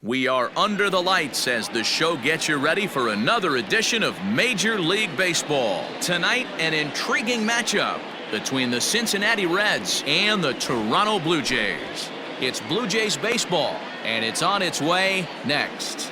We are under the lights as the show gets you ready for another edition of Major League Baseball. Tonight, an intriguing matchup between the Cincinnati Reds and the Toronto Blue Jays. It's Blue Jays baseball, and it's on its way next.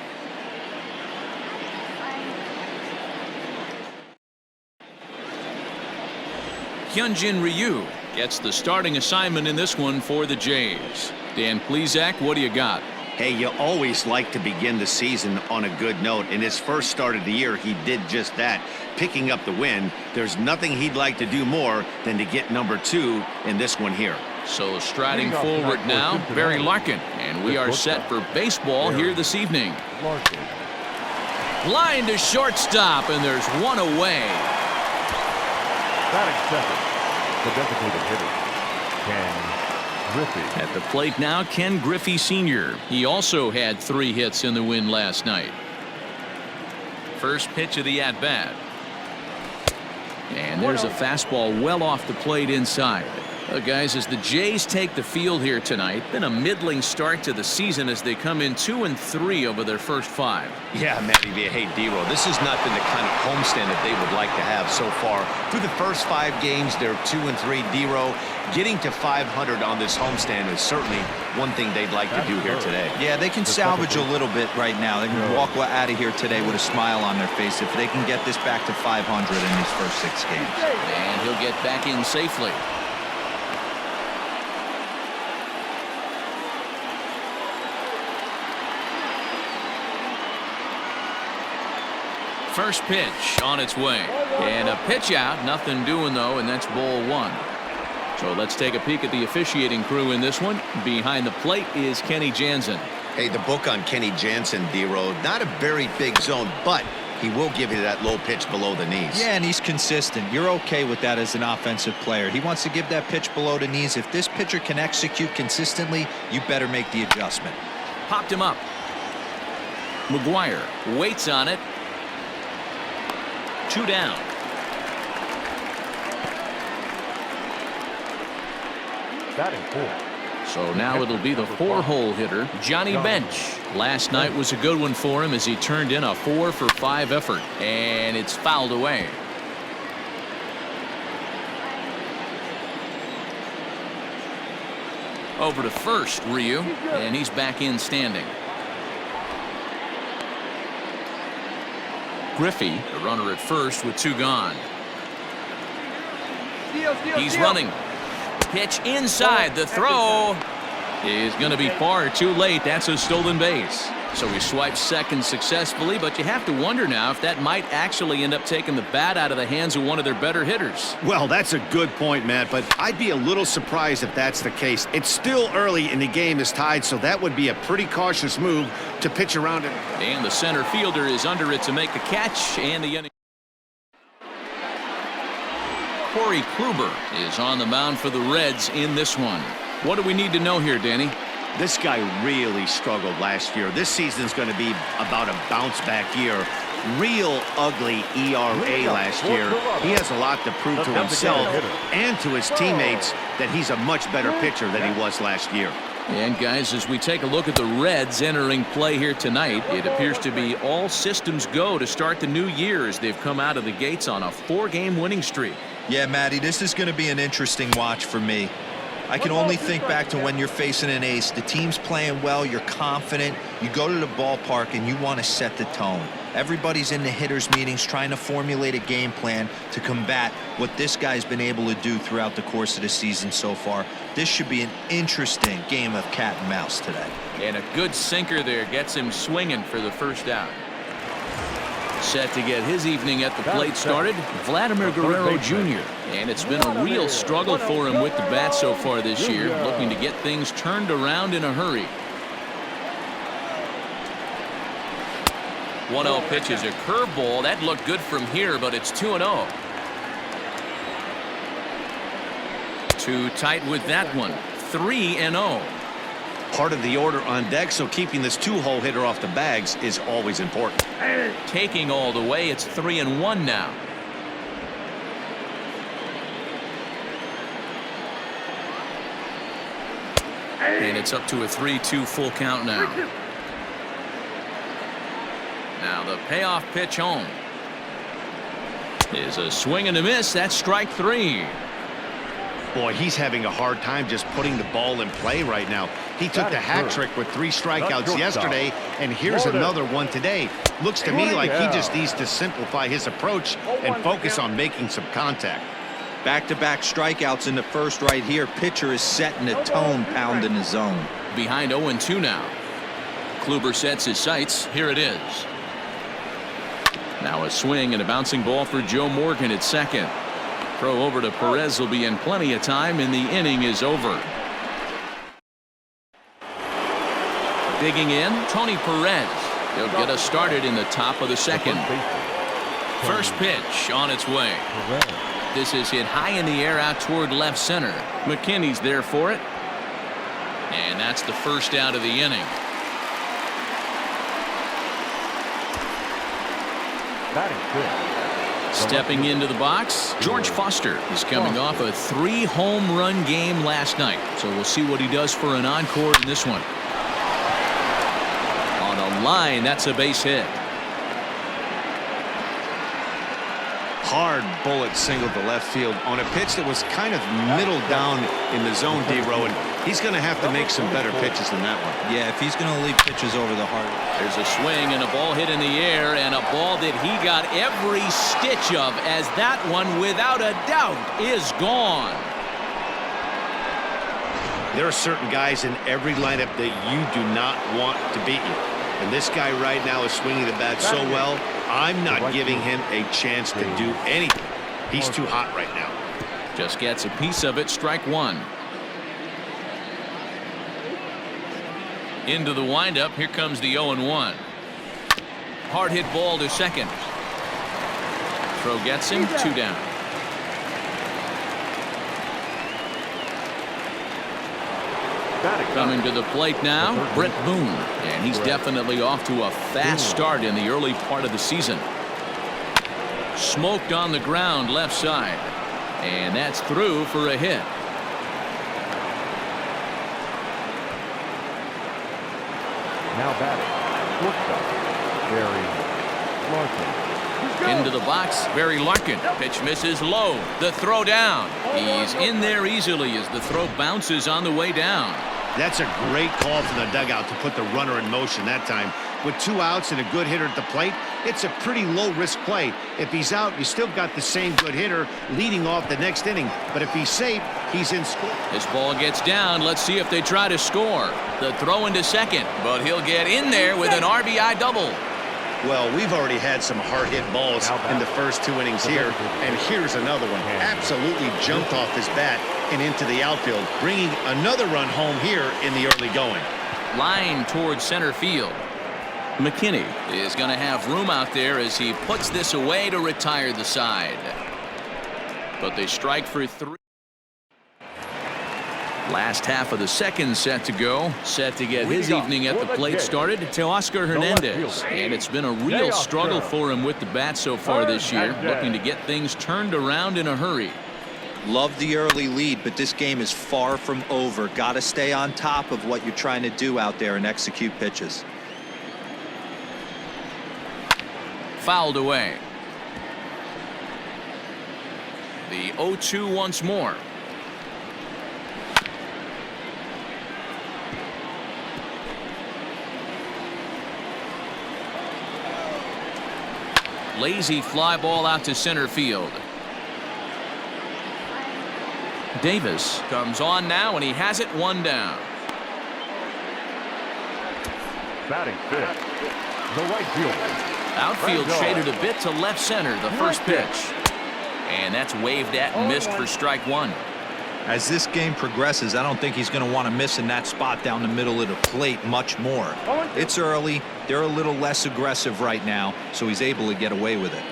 Hyunjin Ryu gets the starting assignment in this one for the Jays. Dan Plesac, what do you got? Hey, you always like to begin the season on a good note. In his first start of the year, he did just that, picking up the win. There's nothing he'd like to do more than to get number 2 in this one here. So striding forward now, Barry Larkin, and we are set for baseball here this evening. Line to shortstop, and there's one away. Batting second, the designated hitter, Ken Griffey. At the plate now, Ken Griffey Sr. He also had 3 hits in the win last night. First pitch of the at-bat. And there's a fastball well off the plate inside. Guys, as the Jays take the field here tonight, been a middling start to the season as they come in 2-3 over their first 5. Yeah, Matty, hey, D-Row, this has not been the kind of homestand that they would like to have so far. Through the first 5 games, they're 2-3. D-Row, getting to 500 on this homestand is certainly one thing they'd like to do here today. Yeah, they can salvage a little bit right now. They can walk out of here today with a smile on their face if they can get this back to 500 in these first 6 games. And he'll get back in safely. First pitch on its way. And a pitch out. Nothing doing, though, and that's ball 1. So let's take a peek at the officiating crew in this one. Behind the plate is Kenny Jansen. Hey, the book on Kenny Jansen, D-Row, not a very big zone, but he will give you that low pitch below the knees. Yeah, and he's consistent. You're okay with that as an offensive player. He wants to give that pitch below the knees. If this pitcher can execute consistently, you better make the adjustment. Popped him up. McGuire waits on it. 2 down. Batting 4. So now it'll be the 4-hole hitter, Johnny Bench. Last night was a good one for him as he turned in a 4-for-5 effort, and it's fouled away. Over to first, Ryu, and he's back in standing. Griffey, the runner at first with 2 gone. He's running. Pitch inside. The throw is going to be far too late. That's a stolen base. So he swipes second successfully, but you have to wonder now if that might actually end up taking the bat out of the hands of one of their better hitters. Well, that's a good point, Matt, but I'd be a little surprised if that's the case. It's still early and the game is tied, so that would be a pretty cautious move to pitch around it. And the center fielder is under it to make the catch, and the inning. Corey Kluber is on the mound for the Reds in this one. What do we need to know here, Danny? This guy really struggled last year. This season's going to be about a bounce-back year. Real ugly ERA last year. He has a lot to prove to himself and to his teammates that he's a much better pitcher than he was last year. And guys, as we take a look at the Reds entering play here tonight, it appears to be all systems go to start the new year as they've come out of the gates on a 4-game winning streak. Yeah, Matty, this is going to be an interesting watch for me. I can only think back to when you're facing an ace. The team's playing well, you're confident, you go to the ballpark and you want to set the tone. Everybody's in the hitters meetings trying to formulate a game plan to combat what this guy's been able to do throughout the course of the season so far. This should be an interesting game of cat and mouse today. And a good sinker there gets him swinging for the first out. Set to get his evening at the plate started, Vladimir Guerrero Jr. And it's been a real struggle for him with the bat so far this year, looking to get things turned around in a hurry. 1-0 pitch is a curveball. That looked good from here, but it's 2-0. Too tight with that one. 3-0. Part of the order on deck, so keeping this 2-hole hitter off the bags is always important. Taking all the way, it's 3-1 now. And it's up to a 3-2 full count now. Now the payoff pitch home is a swing and a miss. That's strike 3. Boy, he's having a hard time just putting the ball in play right now. He took the hat trick with 3 strikeouts yesterday, and here's another one today. Looks to me like he just needs to simplify his approach and focus on making some contact. Back-to-back strikeouts in the first right here. Pitcher is setting the tone, pounding the zone. Behind 0-2 now. Kluber sets his sights. Here it is. Now a swing and a bouncing ball for Joe Morgan at second. Throw over to Perez will be in plenty of time, and the inning is over. Digging in, Tony Perez. He'll get us started in the top of the second. First pitch on its way. This is hit high in the air out toward left center. McKinney's there for it. And that's the first out of the inning. Stepping into the box, George Foster is coming off a 3-home run game last night. So we'll see what he does for an encore in this one. On a line, that's a base hit. Hard bullet single to left field on a pitch that was kind of middle down in the zone, D-Row, and he's going to have to make some better pitches than that one. Yeah, if he's going to leave pitches over the heart. There's a swing and a ball hit in the air, and a ball that he got every stitch of, as that one, without a doubt, is gone. There are certain guys in every lineup that you do not want to beat you. And this guy right now is swinging the bat so well, I'm not giving him a chance to do anything. He's too hot right now. Just gets a piece of it, strike 1. Into the windup, here comes the 0-1. Hard hit ball to second. Throw gets him, 2 down. Coming to the plate now, Brett Boone, and he's definitely off to a fast start in the early part of the season. Smoked on the ground left side, and that's through for a hit. Now batting, shortstop, Barry Larkin. Into the box, Barry Larkin. Pitch misses low. The throw down. He's in there easily as the throw bounces on the way down. That's a great call from the dugout to put the runner in motion that time. With 2 outs and a good hitter at the plate, it's a pretty low-risk play. If he's out, you still got the same good hitter leading off the next inning. But if he's safe, he's in score. This ball gets down. Let's see if they try to score. The throw into second, but he'll get in there with an RBI double. Well, we've already had some hard-hit balls in the first 2 innings here, and here's another one. Absolutely jumped off his bat and into the outfield, bringing another run home here in the early going. Line towards center field. McKinney is going to have room out there as he puts this away to retire the side. But they strike for 3. Last half of the second set to go. Set to get his evening at the plate started. Teoscar Hernandez. And it's been a real struggle for him with the bat so far this year. Looking to get things turned around in a hurry. Love the early lead, but this game is far from over. Got to stay on top of what you're trying to do out there and execute pitches. Fouled away. The 0-2 once more. Lazy fly ball out to center field. Davis comes on now, and he has it 1 down. Batting fifth, the right fielder. Outfield shaded a bit to left center, the first pitch. And that's waved at and missed for strike 1. As this game progresses, I don't think he's going to want to miss in that spot down the middle of the plate much more. It's early. They're a little less aggressive right now, so he's able to get away with it.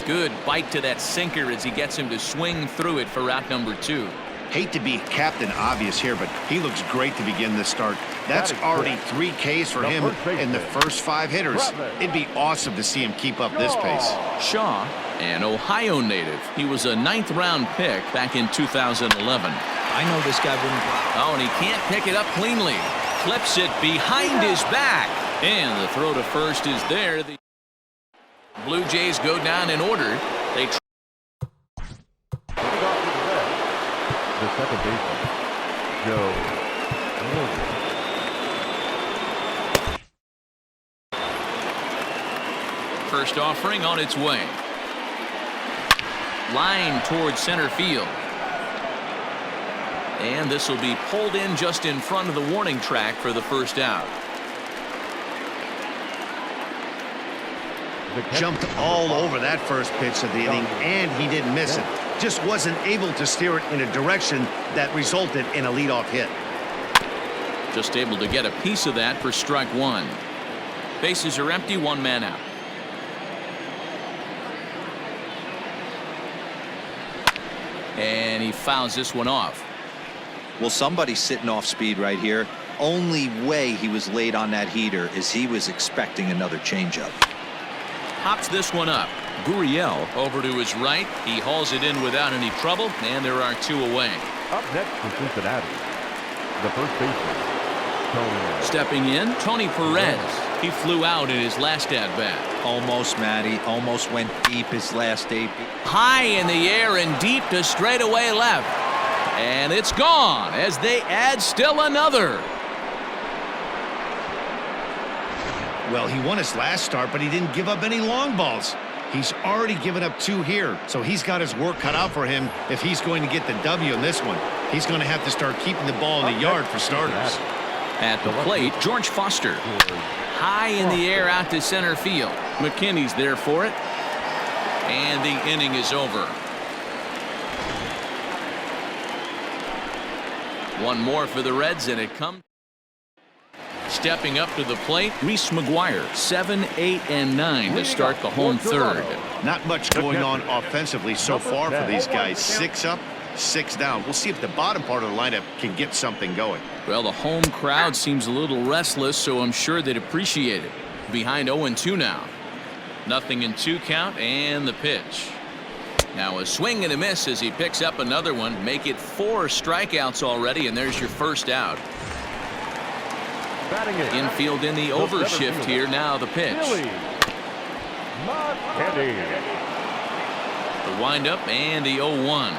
Good bite to that sinker as he gets him to swing through it for out number 2. Hate to be Captain Obvious here, but he looks great to begin this start. That's already 3 Ks for him in the first 5 hitters. It'd be awesome to see him keep up this pace. Shaw, an Ohio native. He was a 9th-round pick back in 2011. I know this guy wouldn't. Oh, and he can't pick it up cleanly. Clips it behind his back. And the throw to first is there. The Blue Jays go down in order. They the second baseman, Joe Morgan. First offering on its way. Line towards center field. And this will be pulled in just in front of the warning track for the first out. Jumped all over that first pitch of the inning, and he didn't miss it. Just wasn't able to steer it in a direction that resulted in a leadoff hit. Just able to get a piece of that for strike one. Bases are empty, one man out. And he fouls this one off. Well, somebody's sitting off speed right here. Only way he was late on that heater is he was expecting another changeup. Hops this one up. Gurriel over to his right. He hauls it in without any trouble, and there are two away. Up next for Cincinnati, the first baseman, Tony. Stepping in, Tony Perez. He flew out in his last at-bat. Almost, Matty. Almost went deep his last eight. High in the air and deep to straightaway left. And it's gone as they add still another. Well, he won his last start, but he didn't give up any long balls. He's already given up two here, so he's got his work cut out for him if he's going to get the W in this one. He's going to have to start keeping the ball in the yard for starters. At the plate, George Foster. High in the air out to center field. McKinney's there for it. And the inning is over. One more for the Reds, and it comes. Stepping up to the plate, Reese McGuire, 7, 8, and 9 to start the home third. Not much going on offensively so far for these guys. 6 up, 6 down. We'll see if the bottom part of the lineup can get something going. Well, the home crowd seems a little restless, so I'm sure they'd appreciate it. Behind 0-2 now. Nothing in 2 count, and the pitch. Now a swing and a miss as he picks up another one. Make it 4 strikeouts already, and there's your first out. Infield in the overshift here. Now the pitch. The windup and the 0-1.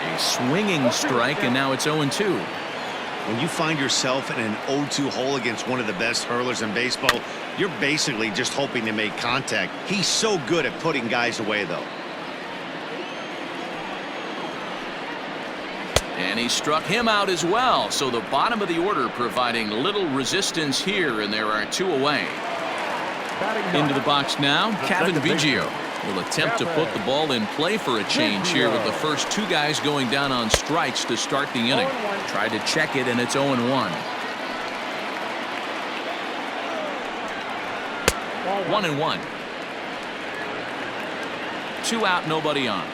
A swinging strike, and now it's 0-2. When you find yourself in an 0-2 hole against one of the best hurlers in baseball, you're basically just hoping to make contact. He's so good at putting guys away, though. And he struck him out as well. So the bottom of the order providing little resistance here, and there are 2 away. Into the box now, Kevin Biggio will attempt to put the ball in play for a change here with the first 2 guys going down on strikes to start the inning. Tried to check it, and it's 0-1. 1-1. 2 out, nobody on.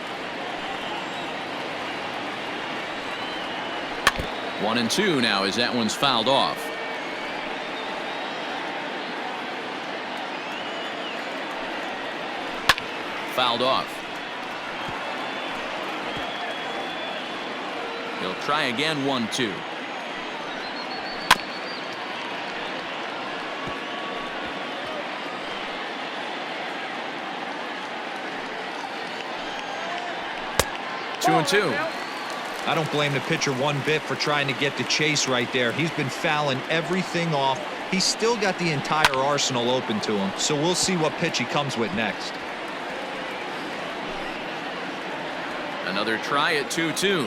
1-2 now as that one's fouled off. Fouled off. He'll try again. 1-2. Two and two. I don't blame the pitcher one bit for trying to get the chase right there. He's been fouling everything off. He's still got the entire arsenal open to him, so we'll see what pitch he comes with next. Another try at 2-2.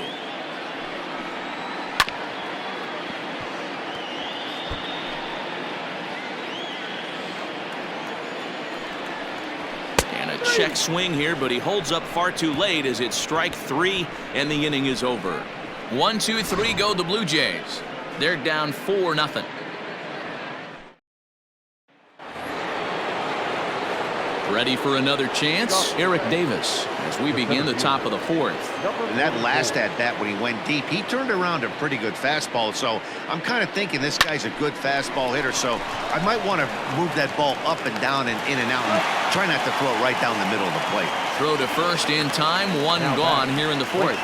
Check swing here, but he holds up far too late as it's strike 3 and the inning is over. 1-2-3 go the Blue Jays. They're down 4-0. Ready for another chance? Eric Davis as we begin the top of the 4th. And that last at bat when he went deep, he turned around a pretty good fastball. So I'm kind of thinking this guy's a good fastball hitter. So I might want to move that ball up and down and in and out and try not to throw it right down the middle of the plate. Throw to first in time. 1 gone here in the 4th.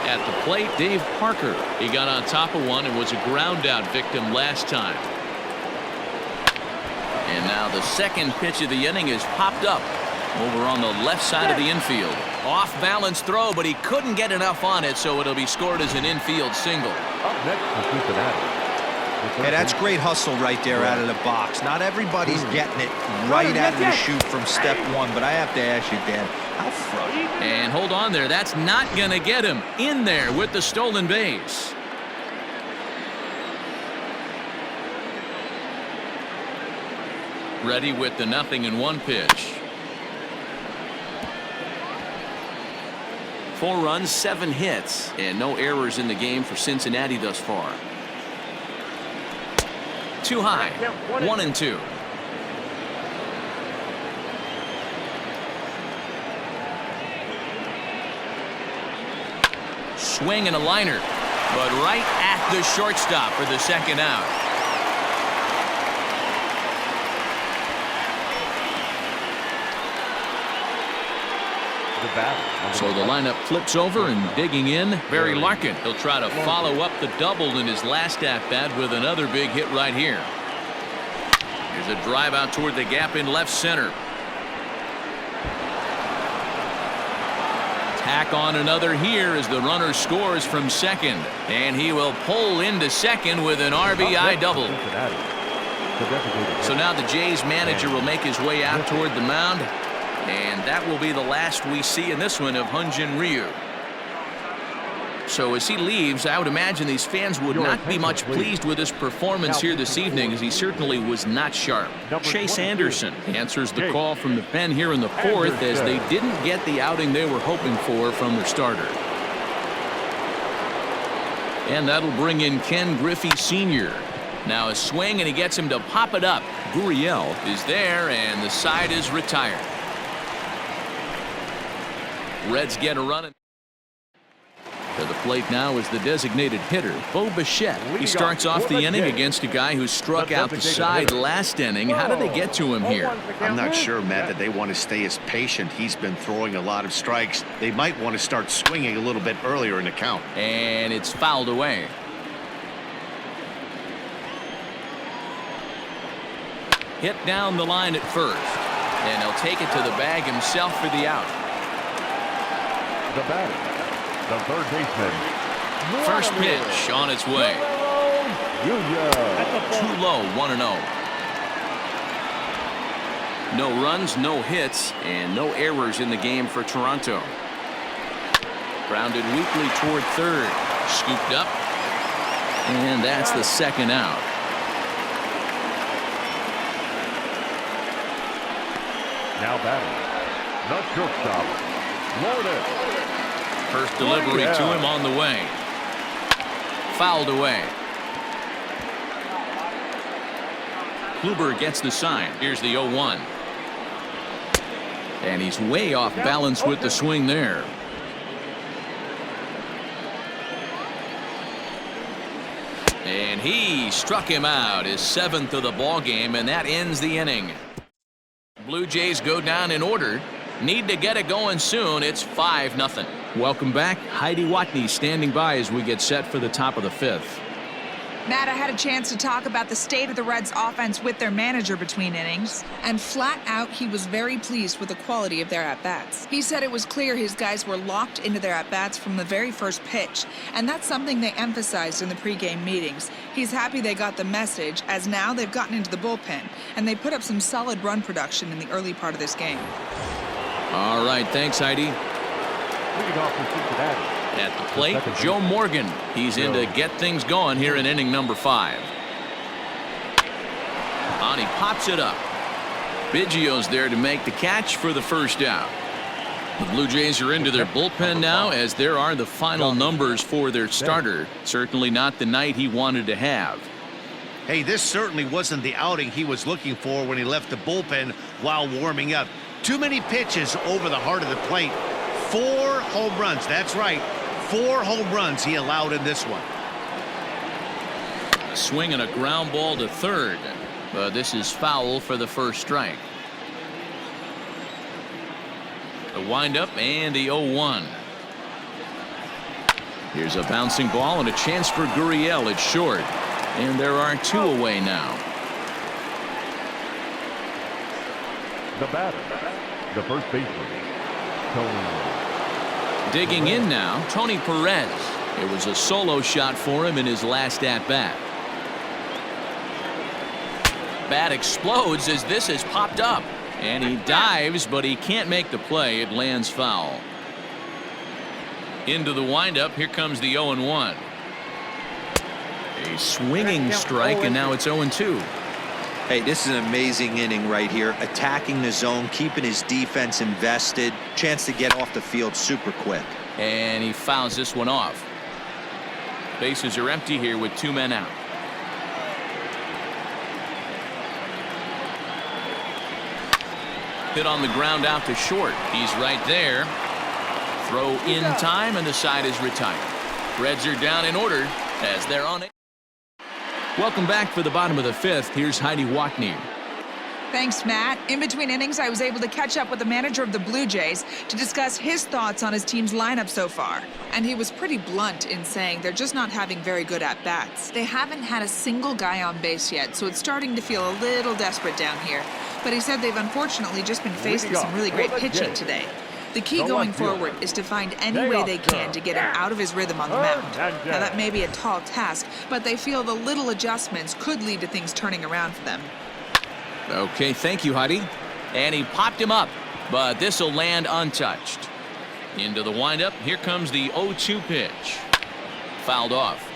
At the plate, Dave Parker. He got on top of one and was a ground out victim last time. And now the second pitch of the inning is popped up over on the left side of the infield. Off balance throw, but he couldn't get enough on it, so it'll be scored as an infield single. Up next for Cincinnati. Hey, that's great hustle right there out of the box. Not everybody's getting it right out of the chute from step one, but I have to ask you, Dan, how frustrating. And hold on there. That's not going to get him in there with the stolen base. Ready with the 0-1 pitch. 4 runs, 7 hits, and no errors in the game for Cincinnati thus far. Too high. 1-2. Swing and a liner, but right at the shortstop for the second out. So the lineup flips over, and digging in, Barry Larkin. He'll try to follow up the double in his last at-bat with another big hit right here. Here's a drive out toward the gap in left center. Tack on another here as the runner scores from second, and he will pull into second with an RBI double. So now the Jays manager will make his way out toward the mound, and that will be the last we see in this one of Hyun-Jin Ryu. So as he leaves, I would imagine these fans would not be much pleased with his performance here this evening, as he certainly was not sharp. Chase Anderson answers the call from the pen here in the fourth, as they didn't get the outing they were hoping for from their starter. And that'll bring in Ken Griffey Sr. Now a swing, and he gets him to pop it up. Gurriel is there, and the side is retired. Reds get a run. To the plate now is the designated hitter, Bo Bichette. He starts off the inning against a guy who struck out the side last inning. How did they get to him here? I'm not sure, Matt, that they want to stay as patient. He's been throwing a lot of strikes. They might want to start swinging a little bit earlier in the count. And it's fouled away. Hit down the line at first, and he'll take it to the bag himself for the out. The batter, the third baseman. First pitch on its way. Too low, 1-0. No runs, no hits, and no errors in the game for Toronto. Grounded weakly toward third. Scooped up, and that's the second out. Now batting, the shortstop, Lourdes. First delivery to him on the way. Fouled away. Kluber gets the sign. Here's the 0-1. And he's way off balance with the swing there. And he struck him out, his 7th of the ball game, and that ends the inning. Blue Jays go down in order. Need to get it going soon. It's 5-0. Welcome back. Heidi Watney standing by as we get set for the top of the 5th. Matt, I had a chance to talk about the state of the Reds offense with their manager between innings, and flat out he was very pleased with the quality of their at-bats. He said it was clear his guys were locked into their at-bats from the very first pitch, and that's something they emphasized in the pregame meetings. He's happy they got the message, as now they've gotten into the bullpen, and they put up some solid run production in the early part of this game. All right, thanks, Heidi. Leading off for Cincinnati. At the plate, Joe Morgan. He's in to get things going here in inning number 5. And he pops it up. Biggio's there to make the catch for the first out. The Blue Jays are into their bullpen now, as there are the final numbers for their starter. Certainly not the night he wanted to have. Hey, this certainly wasn't the outing he was looking for when he left the bullpen while warming up. Too many pitches over the heart of the plate. 4 home runs. That's right. 4 home runs he allowed in this one. A swing and a ground ball to third. But this is foul for the first strike. The windup and the 0-1. Here's a bouncing ball and a chance for Gurriel at short. And there are 2 away now. The batter, the first baseman, Tony. Digging in now, Tony Perez. It was a solo shot for him in his last at-bat. Bat explodes as this has popped up. And he dives, but he can't make the play. It lands foul. Into the windup. Here comes the 0-1. A swinging strike, and now it's 0-2. Hey, this is an amazing inning right here. Attacking the zone, keeping his defense invested. Chance to get off the field super quick. And he fouls this one off. Bases are empty here with 2 men out. Hit on the ground out to short. He's right there. Throw in time, and the side is retired. Reds are down in order as they're on it. Welcome back for the bottom of the 5th. Here's Heidi Watney. Thanks, Matt. In between innings, I was able to catch up with the manager of the Blue Jays to discuss his thoughts on his team's lineup so far. And he was pretty blunt in saying they're just not having very good at-bats. They haven't had a single guy on base yet, so it's starting to feel a little desperate down here. But he said they've unfortunately just been faced with some really great pitching today. The key going forward is to find any way they can to get him out of his rhythm on the mound. Now, that may be a tall task, but they feel the little adjustments could lead to things turning around for them. Okay, thank you, Heidi. And he popped him up, but this will land untouched. Into the windup. Here comes the 0-2 pitch. Fouled off.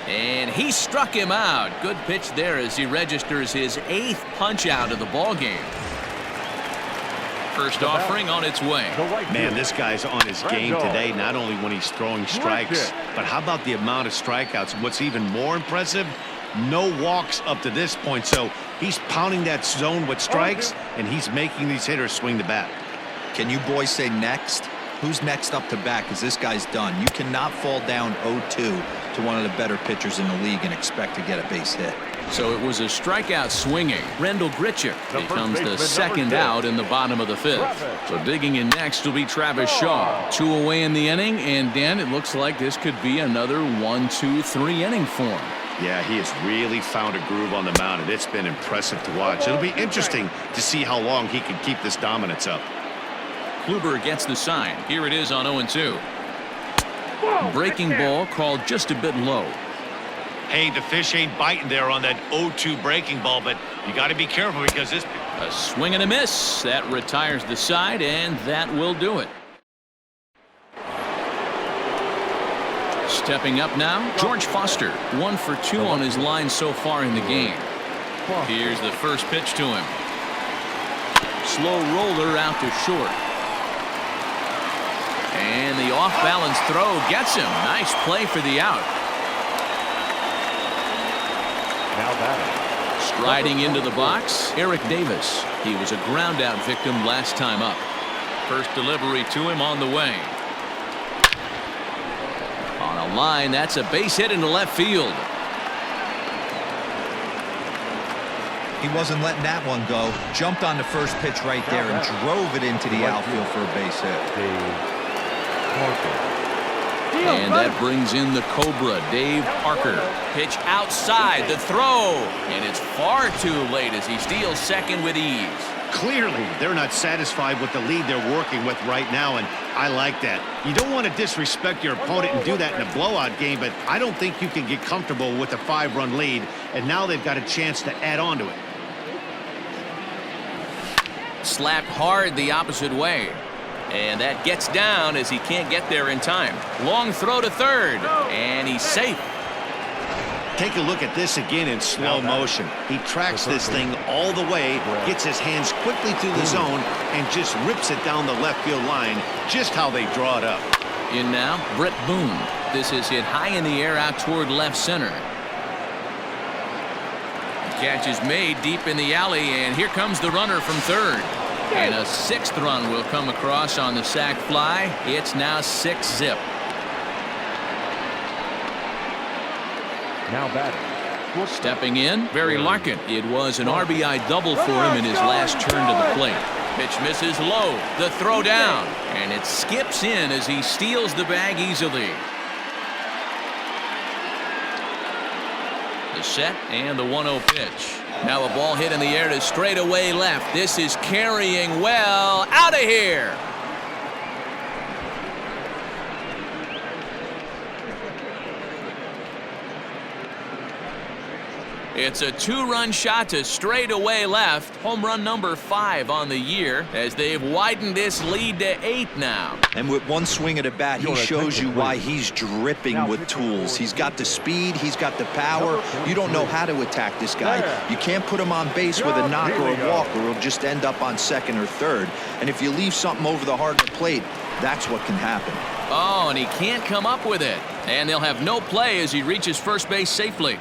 And he struck him out. Good pitch there as he registers his 8th punch out of the ball game. First offering on its way. Man, this guy's on his game today, not only when he's throwing strikes, but how about the amount of strikeouts? What's even more impressive, no walks up to this point. So he's pounding that zone with strikes, and he's making these hitters swing the bat. Can you boys say next? Who's next up to bat? Because this guy's done. You cannot fall down 0-2 to one of the better pitchers in the league and expect to get a base hit. So it was a strikeout swinging. Rendell Grichuk becomes the second out in the bottom of the 5th. So digging in next will be Travis Shaw. 2 away in the inning, and Dan, it looks like this could be another 1-2-3 inning for him. Yeah, he has really found a groove on the mound, and it's been impressive to watch. It'll be interesting to see how long he can keep this dominance up. Kluber gets the sign. Here it is on 0-2. Breaking ball called just a bit low. Hey, the fish ain't biting there on that 0-2 breaking ball, but you got to be careful because this... A swing and a miss. That retires the side, and that will do it. Stepping up now, George Foster. 1 for 2 on his line so far in the game. Here's the first pitch to him. Slow roller out to short. And the off-balance throw gets him. Nice play for the out. Now batting. Striding into the box, Eric Davis. He was a ground-out victim last time up. First delivery to him on the way. On a line, that's a base hit into left field. He wasn't letting that one go. Jumped on the first pitch right there and drove it into the outfield for a base hit. And that brings in the Cobra, Dave Parker. Pitch outside, the throw. And it's far too late as he steals second with ease. Clearly, they're not satisfied with the lead they're working with right now, and I like that. You don't want to disrespect your opponent and do that in a blowout game, but I don't think you can get comfortable with a 5-run lead, and now they've got a chance to add on to it. Slapped hard the opposite way. And that gets down as he can't get there in time. Long throw to third, and he's safe. Take a look at this again in slow motion. He tracks this thing all the way, gets his hands quickly through the zone, and just rips it down the left field line, just how they draw it up. In now, Brett Boone. This is hit high in the air out toward left center. Catch is made deep in the alley, and here comes the runner from third. And a 6th run will come across on the sac fly. It's now 6-zip. Now batting. Stepping in, Barry Larkin. It was an RBI double for him in his last turn to the plate. Pitch misses low. The throw down. And it skips in as he steals the bag easily. The set and the 1-0 pitch. Now a ball hit in the air to straightaway left. This is carrying well. Out of here. It's a 2-run shot to straightaway left. Home run number 5 on the year as they've widened this lead to 8 now. And with one swing at a bat, he shows you why he's dripping with tools. He's got the speed, he's got the power. You don't know how to attack this guy. You can't put him on base with a knock or a walk, or he'll just end up on second or third. And if you leave something over the heart of the plate, that's what can happen. Oh, and he can't come up with it. And they'll have no play as he reaches first base safely.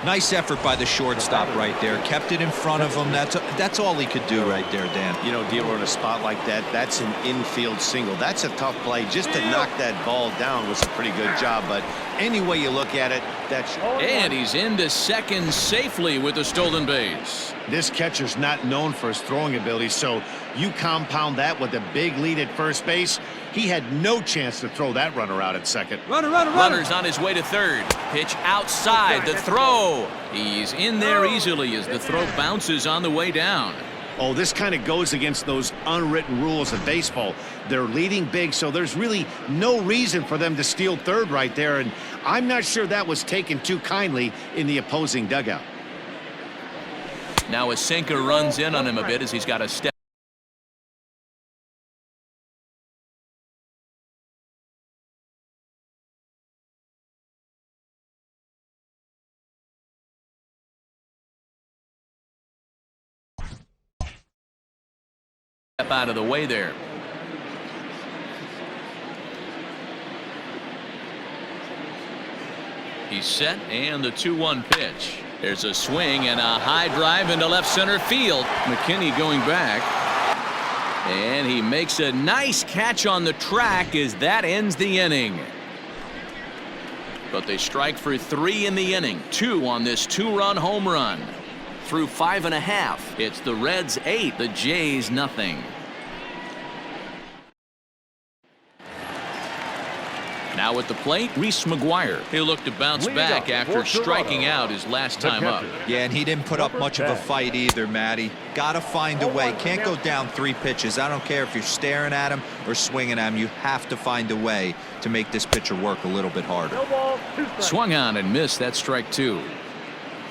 Nice effort by the shortstop right there. Kept it in front of him. That's all he could do right there, Dan. You know, Dealer, in a spot like that, that's an infield single. That's a tough play. Just to knock that ball down was a pretty good job. But any way you look at it, that's... And he's into second safely with the stolen base. This catcher's not known for his throwing ability, so you compound that with a big lead at first base. He had no chance to throw that runner out at second. Runner's on his way to third. Pitch outside. The throw. He's in there easily as the throw bounces on the way down. Oh, this kind of goes against those unwritten rules of baseball. They're leading big, so there's really no reason for them to steal third right there, and I'm not sure that was taken too kindly in the opposing dugout. Now a sinker runs in on him a bit as he's got a step out of the way there. He's set, and the 2-1 pitch. There's a swing and a high drive into left center field. McKinney going back. And he makes a nice catch on the track as that ends the inning. But they strike for 3 in the inning. 2 on this 2-run home run. Through 5.5, it's the Reds 8, the Jays nothing. Now at the plate, Reese McGuire. He'll look to bounce back after striking out his last time up. Yeah, and he didn't put up much of a fight either, Matty. Got to find a way. Can't go down 3 pitches. I don't care if you're staring at him or swinging at him. You have to find a way to make this pitcher work a little bit harder. Swung on and missed. That strike 2.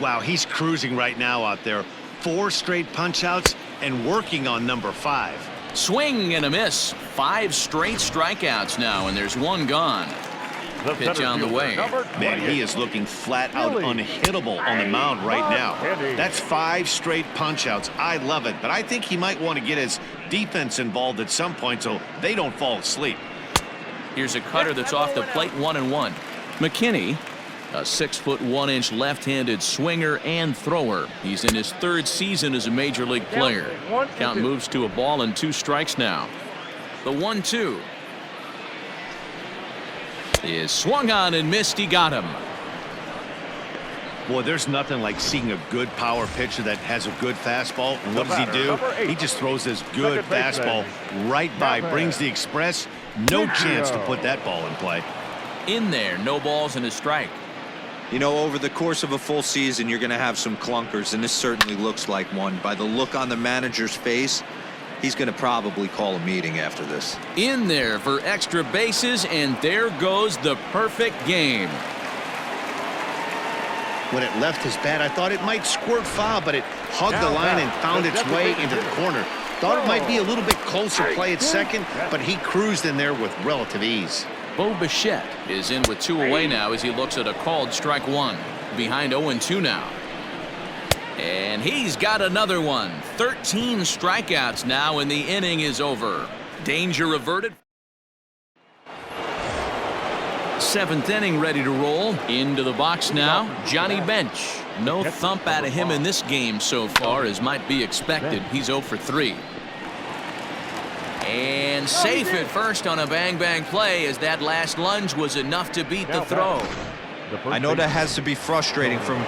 Wow, he's cruising right now out there. 4 straight punch-outs and working on number 5. Swing and a miss. 5 straight strikeouts now, and there's 1 gone. Pitch on the way. Man, he is looking flat out unhittable on the mound right now. That's 5 straight punch-outs. I love it, but I think he might want to get his defense involved at some point so they don't fall asleep. Here's a cutter that's off the plate, 1-1. McKinney, a 6'1" left-handed swinger and thrower. He's in his 3rd season as a major league player. Count moves to a ball and 2 strikes now. The 1-2 is swung on and missed. He got him. Boy, there's nothing like seeing a good power pitcher that has a good fastball. And what does he do? He just throws this good fastball right by, brings the express. No chance to put that ball in play. In there, no balls and a strike. You know, over the course of a full season, you're going to have some clunkers, and this certainly looks like one. By the look on the manager's face, he's going to probably call a meeting after this. In there for extra bases, and there goes the perfect game. When it left his bat, I thought it might squirt foul, but it hugged the line and found its way into the corner. Thought it might be a little bit closer play at second, but he cruised in there with relative ease. Bo Bichette is in with 2 away now as he looks at a called strike 1. Behind 0-2 now. And he's got another one. 13 strikeouts now, and the inning is over. Danger averted. 7th inning ready to roll. Into the box now, Johnny Bench. No thump out of him in this game so far, as might be expected. He's 0 for 3. And safe at first on a bang-bang play, as that last lunge was enough to beat the throw. I know that has to be frustrating from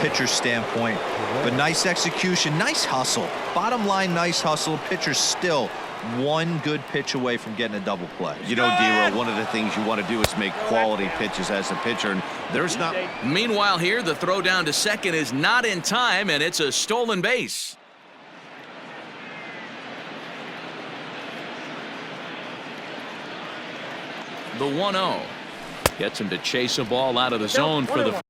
pitcher's standpoint. But nice execution, nice hustle. Bottom line, nice hustle. Pitcher's still one good pitch away from getting a double play. You know, D-Roll, one of the things you want to do is make quality pitches as a pitcher, and there's not. Meanwhile here, the throw down to second is not in time, and it's a stolen base. The 1-0 gets him to chase a ball out of the zone for the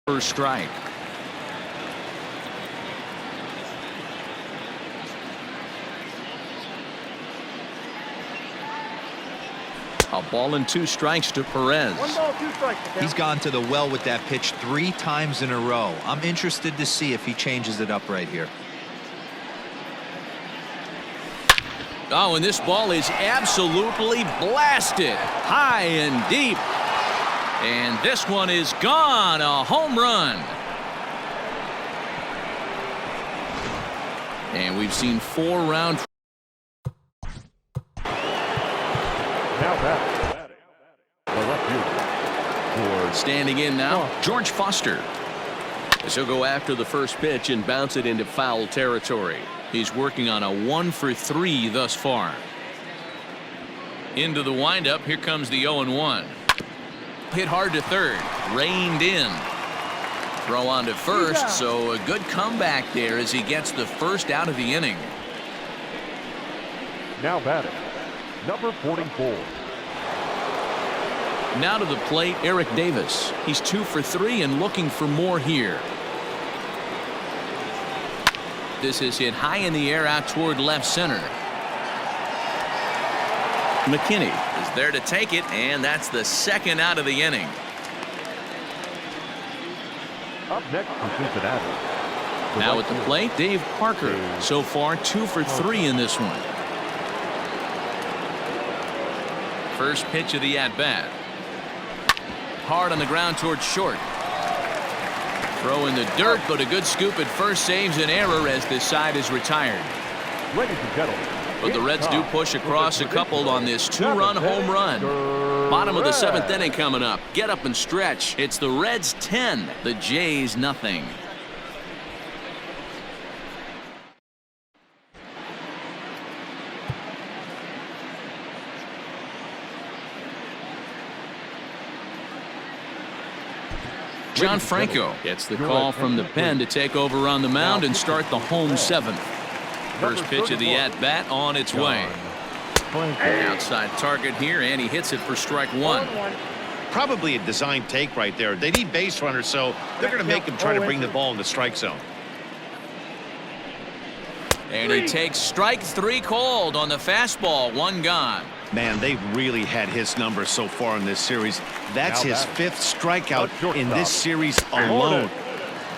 first strike. A ball and 2 strikes to Perez. 1 ball, 2 strikes. He's gone to the well with that pitch 3 times in a row. I'm interested to see if he changes it up right here. Oh, and this ball is absolutely blasted high and deep. And this one is gone. A home run. And we've seen 4 round. Now batting. The left fielder. Standing in now, George Foster. As he'll go after the first pitch and bounce it into foul territory. He's working on a 1 for 3 thus far. Into the windup. Here comes the 0-1. Hit hard to third. Reined in. Throw on to first. So a good comeback there as he gets the first out of the inning. Now batting. Number 44. Now to the plate, Eric Davis. He's 2 for 3 and looking for more here. This is hit high in the air out toward left center. McKinney is there to take it, and that's the second out of the inning. Up next for Cincinnati. Now at the plate, Dave Parker. So far 2 for 3 in this one. First pitch of the at-bat. Hard on the ground towards short. Throw in the dirt, but a good scoop at first saves an error as this side is retired. Ladies and gentlemen. But the Reds do push across a couple on this 2-run home run. Bottom of the 7th inning coming up. Get up and stretch. It's the Reds 10, the Jays nothing. John Franco gets the call from the pen to take over on the mound and start the home 7th. First pitch of the at-bat on its way. Outside target here, and he hits it for strike 1. Probably a design take right there. They need base runners, so they're going to make him try to bring the ball in the strike zone. And he takes strike 3 called on the fastball. 1 gone. Man, they've really had his numbers so far in this series. That's his 5th strikeout in this series alone.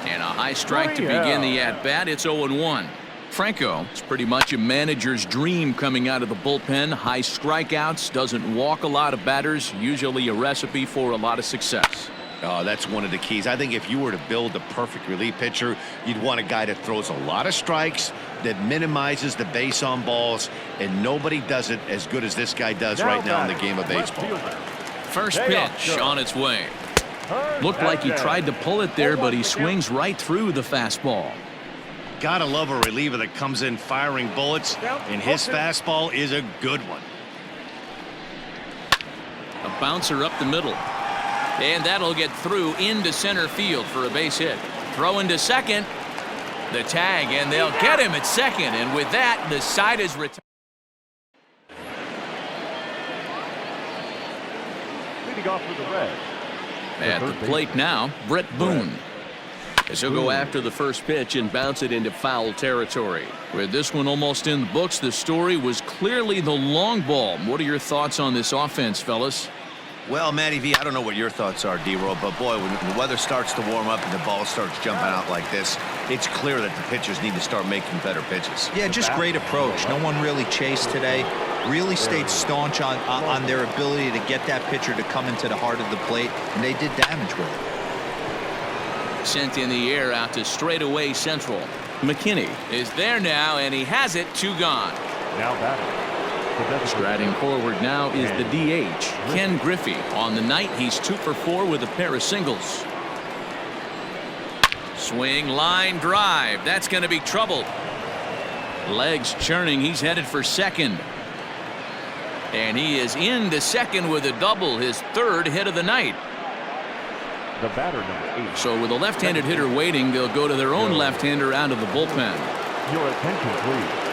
And a high strike to begin the at-bat. It's 0-1. Franco is pretty much a manager's dream coming out of the bullpen. High strikeouts, doesn't walk a lot of batters, usually a recipe for a lot of success. Oh, that's one of the keys. I think if you were to build a perfect relief pitcher, you'd want a guy that throws a lot of strikes, that minimizes the base on balls, and nobody does it as good as this guy does right now in the game of baseball. First pitch on its way. Looked like he tried to pull it there, but he swings right through the fastball. Gotta love a reliever that comes in firing bullets, and his fastball is a good one. A bouncer up the middle. And that'll get through into center field for a base hit. Throw into second. The tag, and they'll get him at second. And with that, the side is retired. Leading off for the Reds. At the plate now, Brett Boone. As he'll go after the first pitch and bounce it into foul territory. With this one almost in the books, the story was clearly the long ball. What are your thoughts on this offense, fellas? Well, Matty V, I don't know what your thoughts are, D-Roll, but boy, when the weather starts to warm up and the ball starts jumping out like this, it's clear that the pitchers need to start making better pitches. Yeah, just great approach. No one really chased today. Really stayed staunch on their ability to get that pitcher to come into the heart of the plate, and they did damage with it. Sent in the air out to straightaway central. McKinney is there now, and he has it. 2 gone. Now batting. Striding forward now is the DH, Ken Griffey. On the night, he's 2 for 4 with a pair of singles. Swing, line, drive. That's going to be trouble. Legs churning. He's headed for second. And he is into second with a double, his 3rd hit of the night. The batter, number 8. So with a left-handed hitter waiting, they'll go to their own left-hander out of the bullpen. Your attention, please.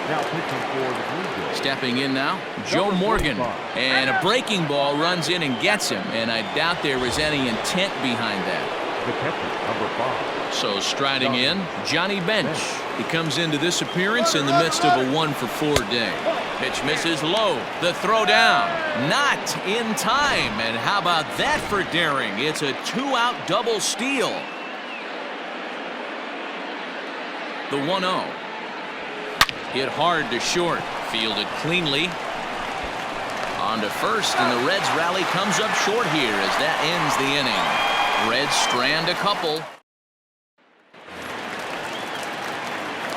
Now pitching for the Blue Jays. Stepping in now, Joe Morgan. And a breaking ball runs in and gets him. And I doubt there was any intent behind that. The catcher, number 5. So striding in, Johnny Bench. He comes into this appearance in the midst of a 1 for 4 day. Pitch misses low. The throw down. Not in time. And how about that for daring? It's a 2-out double steal. The 1-0. Hit hard to short. Fielded cleanly. On to first, and the Reds rally comes up short here as that ends the inning. Reds strand a couple.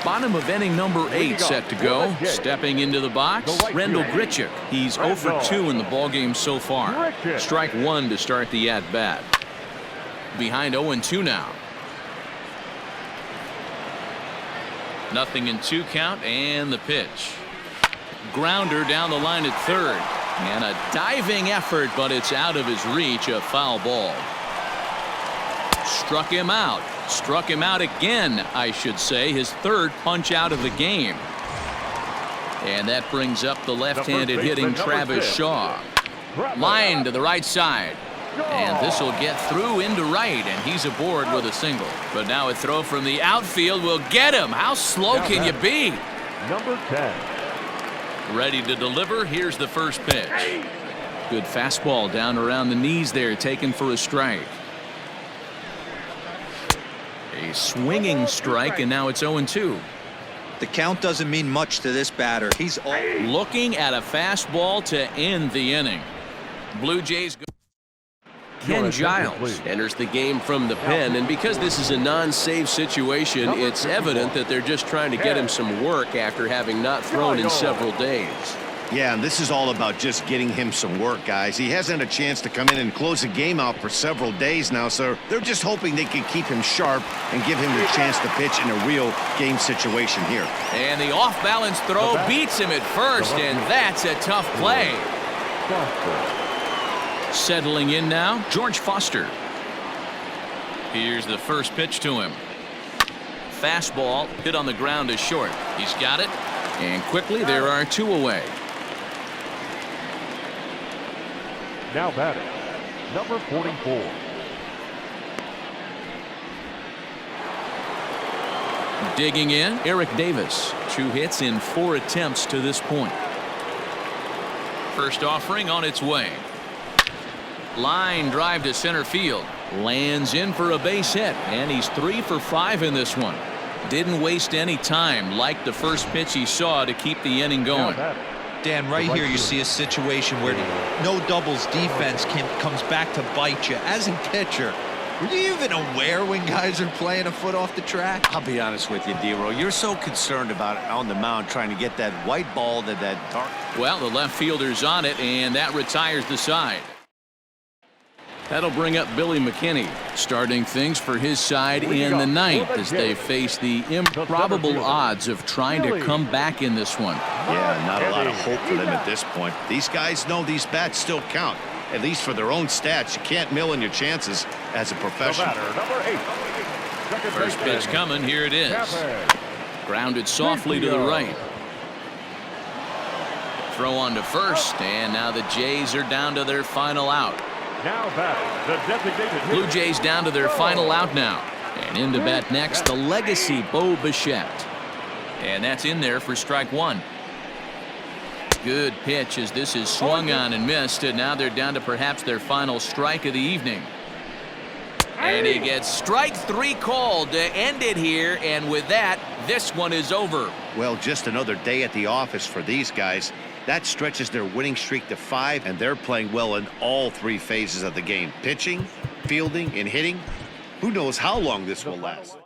Bottom of inning number 8 set to go. Stepping into the box, Rendell Grichuk. He's 0 for 2 in the ballgame so far. Strike 1 to start the at-bat. Behind 0-2 now. 0-2 count, and the pitch. Grounder down the line at third. And a diving effort, but it's out of his reach. A foul ball. Struck him out. Struck him out again, I should say. His 3rd punch out of the game. And that brings up the left-handed hitting Travis Shaw. Line to the right side. And this will get through into right, and he's aboard with a single. But now a throw from the outfield will get him. How slow can you be? Number 10. Ready to deliver. Here's the first pitch. Good fastball down around the knees there, taken for a strike. A swinging strike, and now it's 0-2. The count doesn't mean much to this batter. He's looking at a fastball to end the inning. Blue Jays go. Ken Giles enters the game from the pen, and because this is a non-save situation, it's evident that they're just trying to get him some work after having not thrown in several days. Yeah, and this is all about just getting him some work, guys. He hasn't had a chance to come in and close the game out for several days now, so they're just hoping they can keep him sharp and give him the chance to pitch in a real game situation here. And the off-balance throw beats him at first, and that's a tough play. Settling in now, George Foster. Here's the first pitch to him. Fastball hit on the ground is short. He's got it, and quickly there are 2 away. Now batting, number 44. Digging in, Eric Davis. 2 hits in 4 attempts to this point. First offering on its way. Line drive to center field. Lands in for a base hit, and he's 3 for 5 in this one. Didn't waste any time, like the first pitch he saw, to keep the inning going. Dan, right here you see a situation where no doubles defense comes back to bite you. As a pitcher, were you even aware when guys are playing a foot off the track? I'll be honest with you, D-Roll. You're so concerned about it on the mound trying to get that white ball to that dark. Well, the left fielder's on it, and that retires the side. That'll bring up Billy McKinney, starting things for his side in the ninth as they face the improbable odds of trying to come back in this one. Yeah, not a lot of hope for them at this point. These guys know these bats still count, at least for their own stats. You can't mill in your chances as a professional. First pitch coming, here it is. Grounded softly to the right. Throw on to first, and now the Jays are down to their final out. Now batting, the designated hitter. Blue Jays down to their final out now. And in to bat next, the legacy Bo Bichette. And that's in there for strike one. Good pitch as this is swung on and missed, and now they're down to perhaps their final strike of the evening. And he gets strike three called to end it here, and with that, this one is over. Well, just another day at the office for these guys. That stretches their winning streak to 5, and they're playing well in all 3 phases of the game. Pitching, fielding, and hitting. Who knows how long this will last.